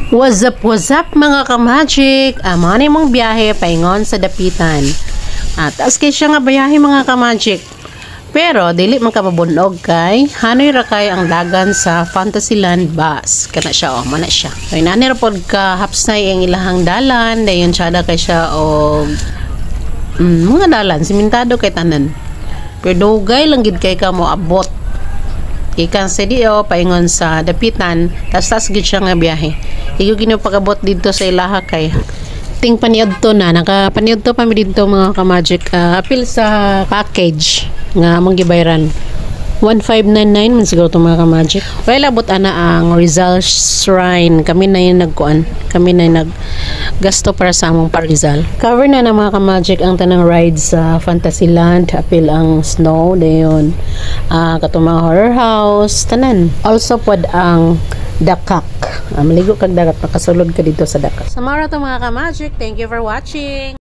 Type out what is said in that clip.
What's up mga ka-magic? Amani mong biyahe paingon sa dapitan. Taas kay siya nga biyahe mga ka-magic. Pero dili man ka mabunog kay hanoy ra kay ang dagan sa Fantasyland bus. Kana siya mana siya. Kay nani ra pod ka hapsay ang ilahang dalan, dayon siya kay siya og mga dalan simentado kay tanan. Pero dugay lang gid kay ka mo abot. Ikan sa diyo paingon sa dapitan tas gid siya nga biyahe. Igo ginapagabot dito sa ilaha kay ting paniadto na nakapaniadto pa mi dito mga ka-magic apil sa package nga among gibayran 1599 man siguro to mga ka-magic. Well abot ana ang Rizal Shrine, kami na yung nagkuan, kami na yung naggasto para sa among pa-Rizal. Cover na ng mga ka-magic ang tanang rides sa Fantasyland, apil ang snow dayon katong mga horror house tanan. Also pod ang dakak, maligo kag dagat, makasulod ka dito sa dakak. Sa mara to mga ka-magic, thank you for watching.